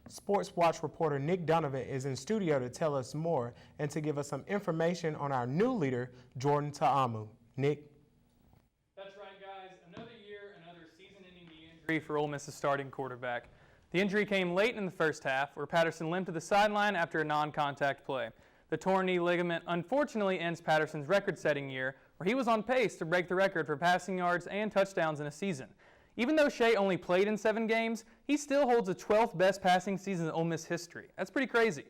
Sports Watch reporter Nick Donovan is in studio to tell us more and to give us some information on our new leader, Jordan Ta'amu. Nick? That's right, guys. Another year, another season-ending knee injury for Ole Miss's starting quarterback. The injury came late in the first half, where Patterson limped to the sideline after a non-contact play. The torn knee ligament unfortunately ends Patterson's record-setting year, where he was on pace to break the record for passing yards and touchdowns in a season. Even though Shea only played in 7 games, he still holds the 12th best passing season in Ole Miss history. That's pretty crazy.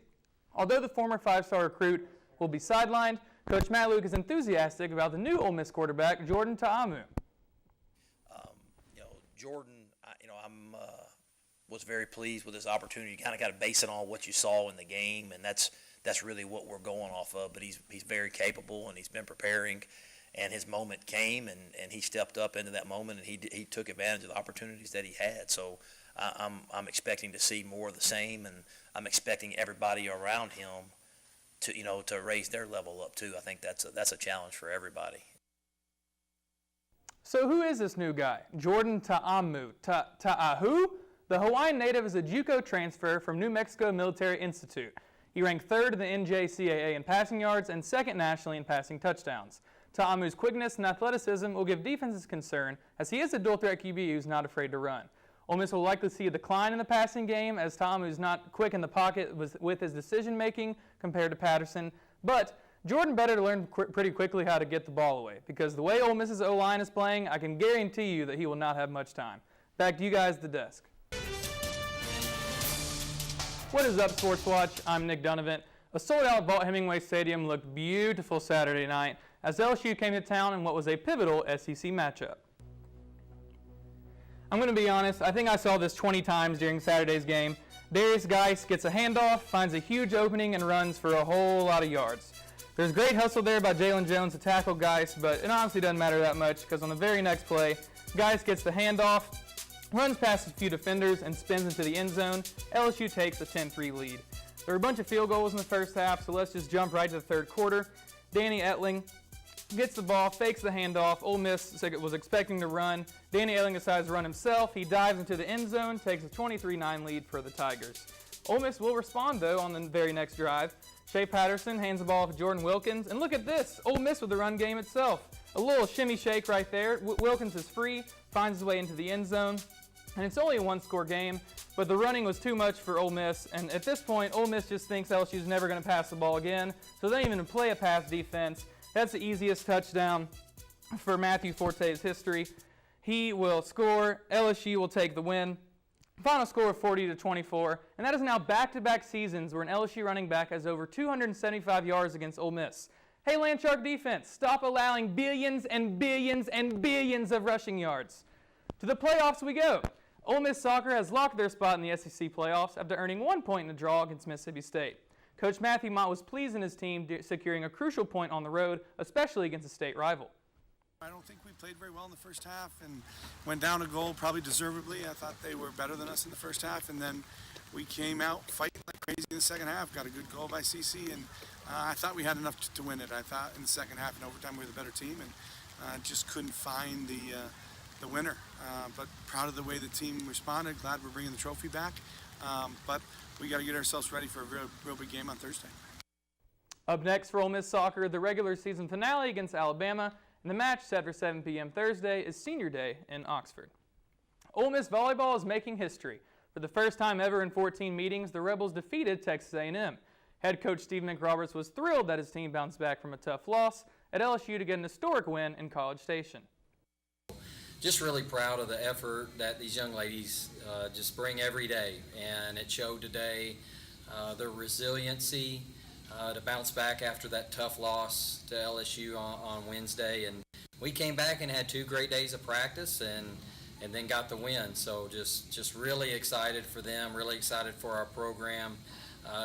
Although the former 5-star recruit will be sidelined, Coach Matt Luke is enthusiastic about the new Ole Miss quarterback, Jordan Ta'amu. Jordan, was very pleased with this opportunity. You kind of got to base it on what you saw in the game, and that's really what we're going off of. But he's very capable, and he's been preparing. And his moment came, and he stepped up into that moment, and he took advantage of the opportunities that he had. So I'm expecting to see more of the same, and I'm expecting everybody around him to raise their level up too. I think that's a challenge for everybody. So who is this new guy? Jordan Ta'amu. Ta'ahu? The Hawaiian native is a JUCO transfer from New Mexico Military Institute. He ranked 3rd in the NJCAA in passing yards and 2nd nationally in passing touchdowns. Ta'amu's quickness and athleticism will give defenses concern, as he is a dual-threat QB who's not afraid to run. Ole Miss will likely see a decline in the passing game, as Ta'amu is not quick in the pocket with his decision-making compared to Patterson. But Jordan better learn pretty quickly how to get the ball away, because the way Ole Miss's O-line is playing, I can guarantee you that he will not have much time. Back to you guys at the desk. What is up, Sports Watch? I'm Nick Donovan. A sold-out Vaught-Hemingway Stadium looked beautiful Saturday night as LSU came to town in what was a pivotal SEC matchup. I'm going to be honest, I think I saw this 20 times during Saturday's game. Darius Geis gets a handoff, finds a huge opening, and runs for a whole lot of yards. There's great hustle there by Jalen Jones to tackle Geis, but it honestly doesn't matter that much because on the very next play, Geis gets the handoff, runs past a few defenders, and spins into the end zone. LSU takes a 10-3 lead. There were a bunch of field goals in the first half, so let's just jump right to the third quarter. Danny Etling gets the ball, fakes the handoff. Ole Miss was expecting to run. Danny Etling decides to run himself. He dives into the end zone, takes a 23-9 lead for the Tigers. Ole Miss will respond, though, on the very next drive. Shea Patterson hands the ball off to Jordan Wilkins, and look at this, Ole Miss with the run game itself. A little shimmy shake right there. Wilkins is free, finds his way into the end zone, and it's only a 1-score game. But the running was too much for Ole Miss, and at this point, Ole Miss just thinks LSU's never going to pass the ball again, so they don't even play a pass defense. That's the easiest touchdown for Matthew Forte's history. He will score. LSU will take the win. Final score of 40-24, and that is now back-to-back seasons where an LSU running back has over 275 yards against Ole Miss. Hey, Landshark defense, stop allowing billions and billions and billions of rushing yards. To the playoffs we go. Ole Miss soccer has locked their spot in the SEC playoffs after earning 1 point in a draw against Mississippi State. Coach Matthew Mott was pleased in his team securing a crucial point on the road, especially against a state rival. I don't think we played very well in the first half and went down a goal probably deservedly. I thought they were better than us in the first half, and then we came out fighting like crazy in the second half. Got a good goal by CC, and I thought we had enough to win it. I thought in the second half and overtime we were the better team, and just couldn't find the winner. But proud of the way the team responded. Glad we're bringing the trophy back. But we got to get ourselves ready for a real big game on Thursday. Up next for Ole Miss soccer, the regular season finale against Alabama, and the match set for 7 p.m. Thursday is Senior Day in Oxford. Ole Miss volleyball is making history. For the first time ever in 14 meetings, the Rebels defeated Texas A&M. Head coach Steve McRoberts was thrilled that his team bounced back from a tough loss at LSU to get an historic win in College Station. Just really proud of the effort that these young ladies just bring every day, and it showed today their resiliency to bounce back after that tough loss to LSU on Wednesday. And we came back and had 2 great days of practice and then got the win. So just really excited for them, really excited for our program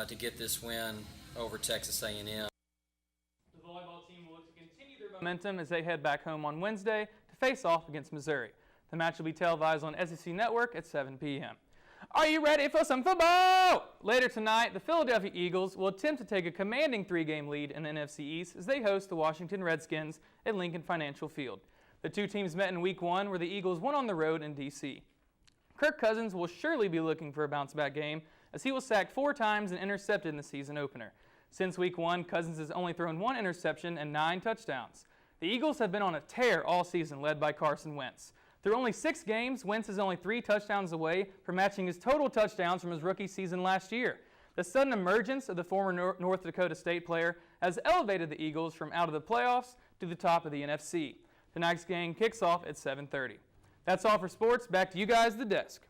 to get this win over Texas A&M. The volleyball team will look to continue their momentum as they head back home on Wednesday to face off against Missouri. The match will be televised on SEC Network at 7 p.m. Are you ready for some football? Later tonight, the Philadelphia Eagles will attempt to take a commanding 3-game lead in the NFC East as they host the Washington Redskins at Lincoln Financial Field. The 2 teams met in Week 1 where the Eagles won on the road in D.C. Kirk Cousins will surely be looking for a bounce-back game as he was sacked 4 times and intercepted in the season opener. Since week 1, Cousins has only thrown 1 interception and 9 touchdowns. The Eagles have been on a tear all season, led by Carson Wentz. Through only 6 games, Wentz is only 3 touchdowns away from matching his total touchdowns from his rookie season last year. The sudden emergence of the former North Dakota State player has elevated the Eagles from out of the playoffs to the top of the NFC. Tonight's game kicks off at 7:30. That's all for sports. Back to you guys at the desk.